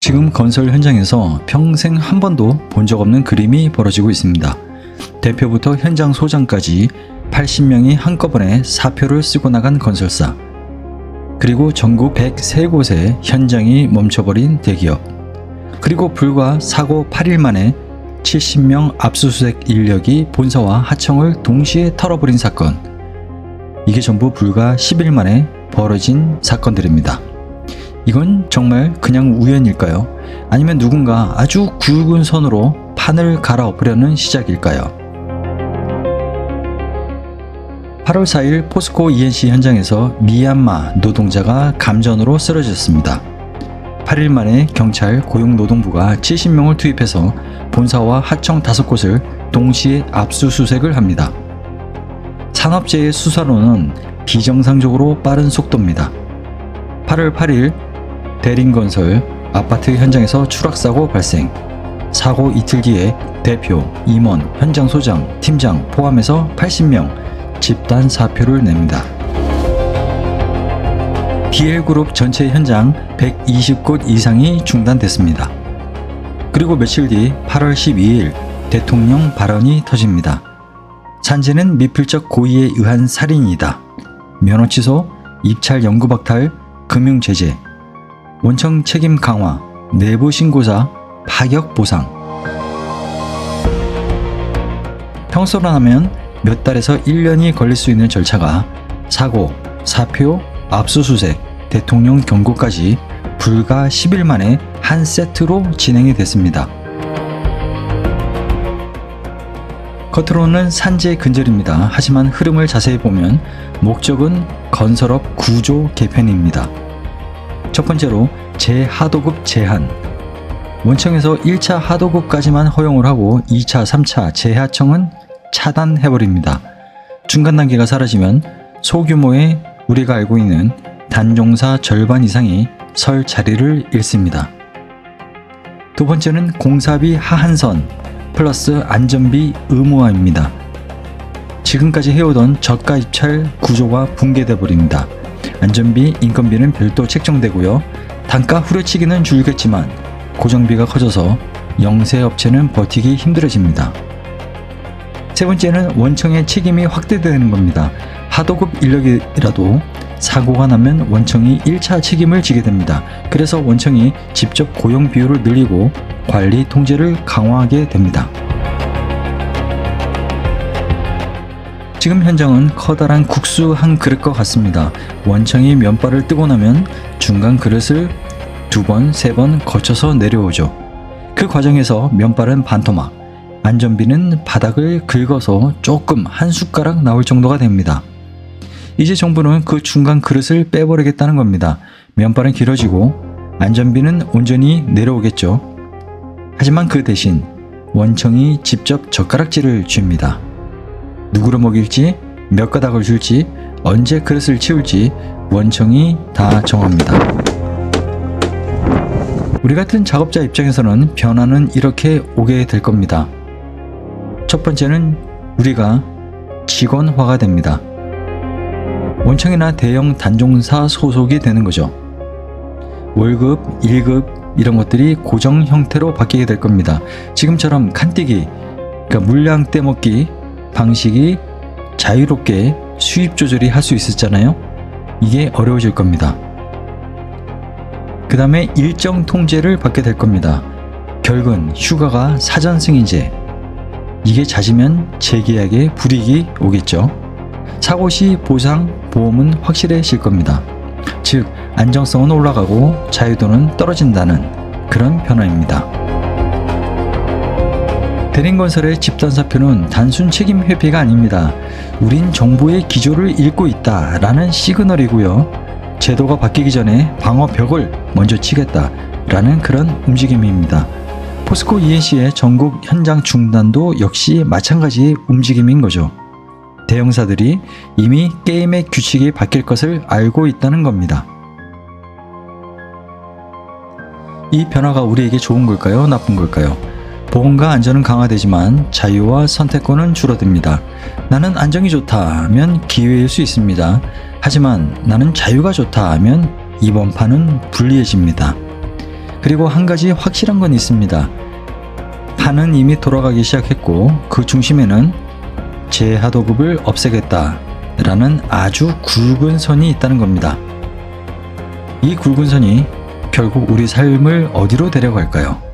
지금 건설 현장에서 평생 한 번도 본 적 없는 그림이 벌어지고 있습니다. 대표부터 현장 소장까지 80명이 한꺼번에 사표를 쓰고 나간 건설사, 그리고 전국 103곳에 현장이 멈춰버린 대기업, 그리고 불과 사고 8일 만에 70명 압수수색 인력이 본사와 하청을 동시에 털어버린 사건. 이게 전부 불과 10일 만에 벌어진 사건들입니다. 이건 정말 그냥 우연일까요? 아니면 누군가 아주 굵은 선으로 판을 갈아엎으려는 시작일까요? 8월 4일 포스코 ENC 현장에서 미얀마 노동자가 감전으로 쓰러졌습니다. 8일 만에 경찰 고용노동부가 70명을 투입해서 본사와 하청 5곳을 동시에 압수수색을 합니다. 산업재해 수사로는 비정상적으로 빠른 속도입니다. 8월 8일 대림건설 아파트 현장에서 추락사고 발생. 사고 이틀 뒤에 대표, 임원, 현장 소장, 팀장 포함해서 80명 집단 사표를 냅니다. DL그룹 전체 현장 120곳 이상이 중단됐습니다. 그리고 며칠 뒤 8월 12일 대통령 발언이 터집니다. 산재는 미필적 고의에 의한 살인이다. 면허 취소, 입찰 영구 박탈, 금융 제재, 원청 책임 강화, 내부 신고자 파격 보상. 평소라면 몇 달에서 1년이 걸릴 수 있는 절차가 사고, 사표, 압수수색, 대통령 경고까지 불과 10일 만에 한 세트로 진행이 됐습니다. 겉으로는 산재 근절입니다. 하지만 흐름을 자세히 보면 목적은 건설업 구조 개편입니다. 첫 번째로 재하도급 제한. 원청에서 1차 하도급까지만 허용을 하고 2차, 3차 재하청은 차단해버립니다. 중간 단계가 사라지면 소규모의 우리가 알고 있는 단종사 절반 이상이 설 자리를 잃습니다. 두 번째는 공사비 하한선 플러스 안전비 의무화입니다. 지금까지 해오던 저가 입찰 구조가 붕괴돼 버립니다. 안전비, 인건비는 별도 책정되고요. 단가 후려치기는 줄겠지만 고정비가 커져서 영세업체는 버티기 힘들어집니다. 세 번째는 원청의 책임이 확대되는 겁니다. 하도급 인력이라도 사고가 나면 원청이 1차 책임을 지게 됩니다. 그래서 원청이 직접 고용 비율을 늘리고 관리 통제를 강화하게 됩니다. 지금 현장은 커다란 국수 한 그릇과 같습니다. 원청이 면발을 뜨고 나면 중간 그릇을 2번, 3번 거쳐서 내려오죠. 그 과정에서 면발은 반토막, 안전비는 바닥을 긁어서 조금 한 숟가락 나올 정도가 됩니다. 이제 정부는 그 중간 그릇을 빼버리겠다는 겁니다. 면발은 길어지고 안전비는 온전히 내려오겠죠. 하지만 그 대신 원청이 직접 젓가락질을 줍니다. 누구를 먹일지, 몇 가닥을 줄지, 언제 그릇을 치울지 원청이 다 정합니다. 우리 같은 작업자 입장에서는 변화는 이렇게 오게 될 겁니다. 첫 번째는 우리가 직원화가 됩니다. 원청이나 대형 단종사 소속이 되는 거죠. 월급, 1급 이런 것들이 고정 형태로 바뀌게 될 겁니다. 지금처럼 칸뛰기, 그러니까 물량 떼먹기 방식이 자유롭게 수입 조절이 할 수 있었잖아요. 이게 어려워질 겁니다. 그 다음에 일정 통제를 받게 될 겁니다. 결근, 휴가가 사전 승인제. 이게 잦으면 재계약에 불이익이 오겠죠. 사고 시 보상, 보험은 확실해질 겁니다. 즉 안정성은 올라가고 자유도는 떨어진다는 그런 변화입니다. 대림건설의 집단사표는 단순 책임 회피가 아닙니다. 우린 정부의 기조를 읽고 있다라는 시그널이고요. 제도가 바뀌기 전에 방어벽을 먼저 치겠다라는 그런 움직임입니다. 포스코 ENC의 전국 현장 중단도 역시 마찬가지의 움직임인 거죠. 대형사들이 이미 게임의 규칙이 바뀔 것을 알고 있다는 겁니다. 이 변화가 우리에게 좋은 걸까요? 나쁜 걸까요? 보험과 안전은 강화되지만 자유와 선택권은 줄어듭니다. 나는 안정이 좋다 하면 기회일 수 있습니다. 하지만 나는 자유가 좋다 하면 이번 판은 불리해집니다. 그리고 한 가지 확실한 건 있습니다. 판은 이미 돌아가기 시작했고 그 중심에는 제하도급을 없애겠다 라는 아주 굵은 선이 있다는 겁니다. 이 굵은 선이 결국 우리 삶을 어디로 데려갈까요?